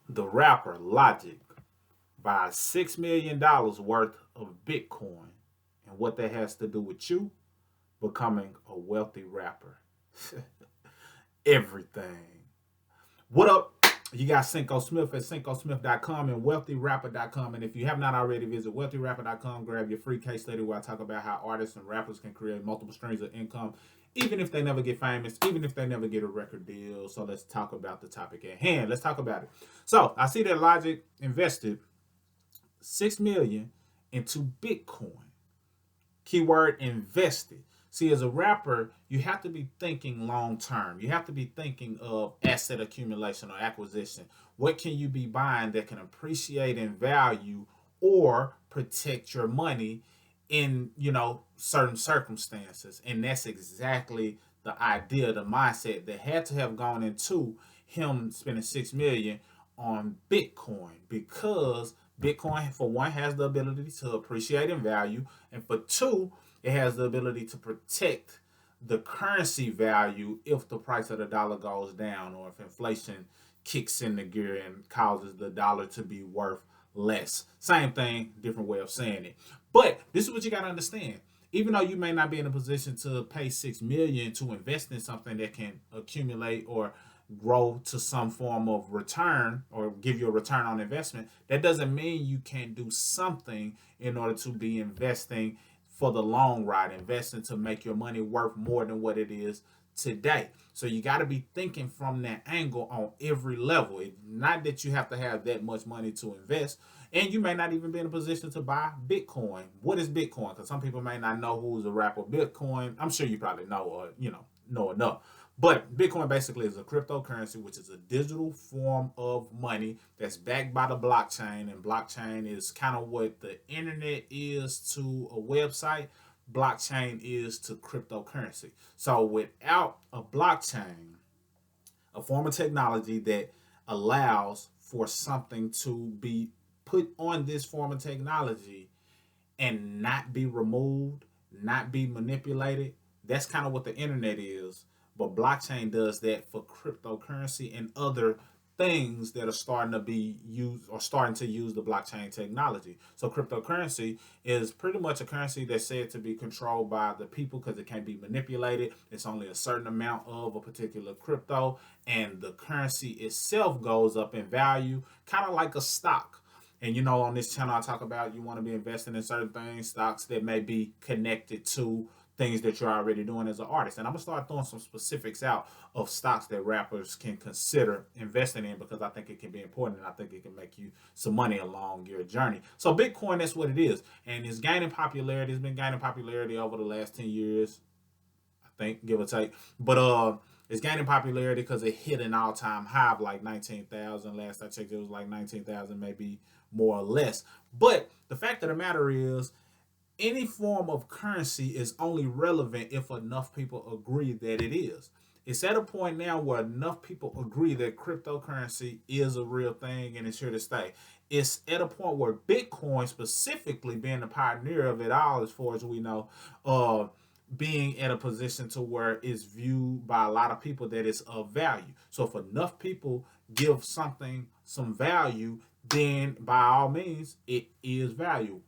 The rapper Logic buys $6 million worth of Bitcoin, and what that has to do with you becoming a wealthy rapper. Everything. What up? You got Cinco Smith at CincoSmith.com and WealthyRapper.com. And if you have not already, visit WealthyRapper.com. Grab your free case study where I talk about how artists and rappers can create multiple streams of income, even if they never get famous, even if they never get a record deal. So let's talk about the topic at hand. Let's talk about it. So I see that Logic invested 6 million into Bitcoin. Keyword invested. See, as a rapper, you have to be thinking long term. You have to be thinking of asset accumulation or acquisition. What can you be buying that can appreciate in value or protect your money in, certain circumstances? And that's exactly the idea, the mindset that had to have gone into him spending 6 million on Bitcoin, because Bitcoin, for one, has the ability to appreciate in value, and for two, it has the ability to protect the currency value if the price of the dollar goes down or if inflation kicks in the gear and causes the dollar to be worth less. Same thing, different way of saying it. But this is what you got to understand. Even though you may not be in a position to pay 6 million to invest in something that can accumulate or grow to some form of return or give you a return on investment, that doesn't mean you can't do something in order to be investing for the long ride, investing to make your money worth more than what it is today. So you got to be thinking from that angle on every level. It's not that you have to have that much money to invest, and you may not even be in a position to buy Bitcoin. What is Bitcoin? Because some people may not know who's a rapper. Bitcoin, I'm sure you probably know, or know enough. But Bitcoin basically is a cryptocurrency, which is a digital form of money that's backed by the blockchain. And blockchain is kind of what the internet is to a website, blockchain is to cryptocurrency. So without a blockchain, a form of technology that allows for something to be put on this form of technology and not be removed, not be manipulated. That's kind of what the internet is. But blockchain does that for cryptocurrency and other things that are starting to be used or starting to use the blockchain technology. So cryptocurrency is pretty much a currency that's said to be controlled by the people because it can't be manipulated. It's only a certain amount of a particular crypto, and the currency itself goes up in value, kind of like a stock. And on this channel, I talk about you want to be investing in certain things, stocks that may be connected to things that you're already doing as an artist. And I'm gonna start throwing some specifics out of stocks that rappers can consider investing in, because I think it can be important and I think it can make you some money along your journey. So Bitcoin, that's what it is, and it's gaining popularity. It's been gaining popularity over the last 10 years, I think, give or take. But it's gaining popularity because it hit an all-time high of like 19,000. Last I checked, it was like 19,000, maybe more or less. But the fact of the matter is, any form of currency is only relevant if enough people agree that it is. It's at a point now where enough people agree that cryptocurrency is a real thing and it's here to stay. It's at a point where Bitcoin, specifically being the pioneer of it all, as far as we know, being at a position to where it's viewed by a lot of people that it's of value. So if enough people give something some value, then by all means, it is value.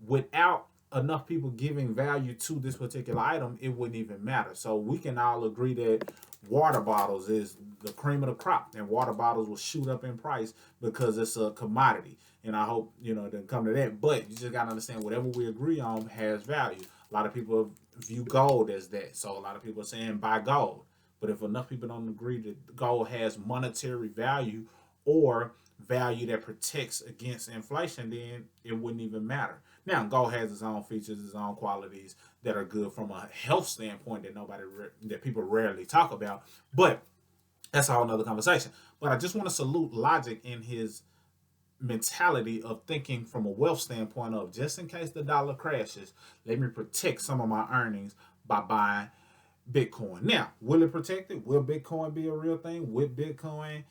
Without enough people giving value to this particular item, it wouldn't even matter. So we can all agree that water bottles is the cream of the crop, and water bottles will shoot up in price because it's a commodity. And I hope it doesn't come to that. But you just gotta understand, whatever we agree on has value. A lot of people view gold as that, so a lot of people are saying buy gold. But if enough people don't agree that gold has monetary value or value that protects against inflation, then it wouldn't even matter. Now, gold has its own features, its own qualities that are good from a health standpoint that people rarely talk about. But that's a whole nother conversation. But I just want to salute Logic in his mentality of thinking from a wealth standpoint of, just in case the dollar crashes, let me protect some of my earnings by buying Bitcoin. Now, will it protect it? Will Bitcoin be a real thing? Will Bitcoin,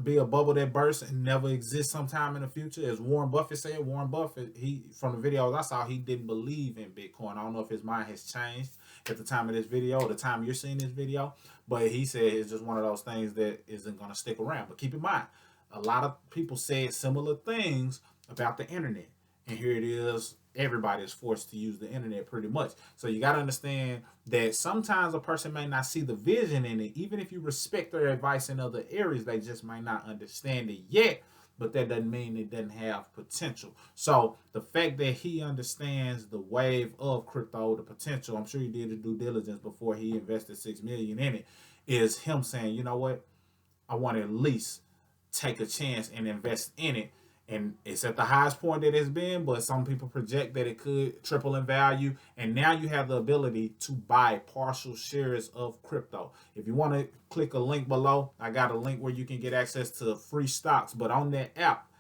be a bubble that bursts and never exist sometime in the future? As Warren Buffett said, Warren Buffett, he, from the videos I saw, he didn't believe in Bitcoin. I don't know if his mind has changed at the time of this video, or the time you're seeing this video. But he said it's just one of those things that isn't going to stick around. But keep in mind, a lot of people said similar things about the internet. And here it is, everybody is forced to use the internet pretty much. So you got to understand that sometimes a person may not see the vision in it. Even if you respect their advice in other areas, they just might not understand it yet. But that doesn't mean it doesn't have potential. So the fact that he understands the wave of crypto, the potential, I'm sure he did the due diligence before he invested $6 million in it, is him saying, you know what, I want to at least take a chance and invest in it. And it's at the highest point that it's been, but some people project that it could triple in value. And now you have the ability to buy partial shares of crypto. If you want to click a link below, I got a link where you can get access to free stocks. But on that app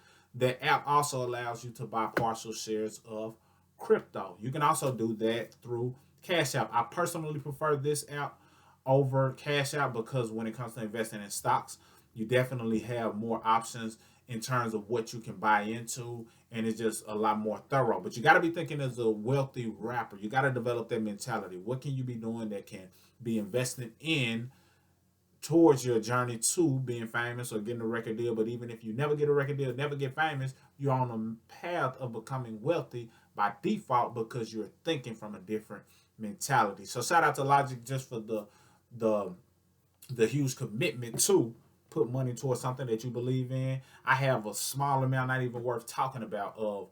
also allows you to buy partial shares of crypto. You can also do that through Cash App. I personally prefer this app over Cash App because when it comes to investing in stocks, you definitely have more options in terms of what you can buy into, and it's just a lot more thorough. But you got to be thinking as a wealthy rapper. You got to develop that mentality. What can you be doing that can be invested in towards your journey to being famous or getting a record deal? But even if you never get a record deal, never get famous, you're on a path of becoming wealthy by default because you're thinking from a different mentality. So shout out to Logic just for the the huge commitment to put money towards something that you believe in. I have a small amount, not even worth talking about, of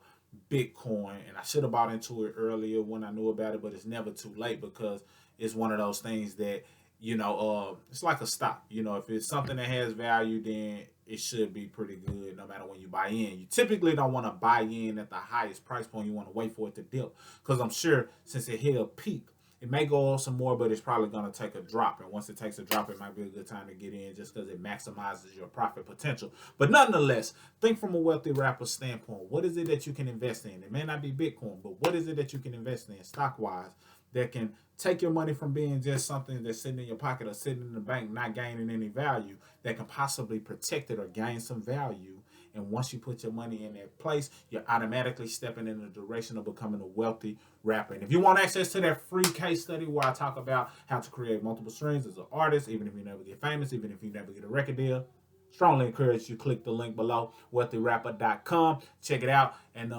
Bitcoin, and I should have bought into it earlier when I knew about it, but it's never too late because it's one of those things that it's like a stock. If it's something that has value, then it should be pretty good no matter when you buy in. You typically don't want to buy in at the highest price point. You want to wait for it to dip because I'm sure since it hit a peak, it may go up some more, but it's probably going to take a drop. And once it takes a drop, it might be a good time to get in just because it maximizes your profit potential. But nonetheless, think from a wealthy rapper standpoint. What is it that you can invest in? It may not be Bitcoin, but what is it that you can invest in stock-wise that can take your money from being just something that's sitting in your pocket or sitting in the bank, not gaining any value, that can possibly protect it or gain some value? And once you put your money in that place, you're automatically stepping in the direction of becoming a wealthy rapper. And if you want access to that free case study where I talk about how to create multiple streams as an artist, even if you never get famous, even if you never get a record deal, strongly encourage you click the link below, wealthyrapper.com. Check it out, and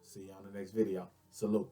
see you on the next video. Salute.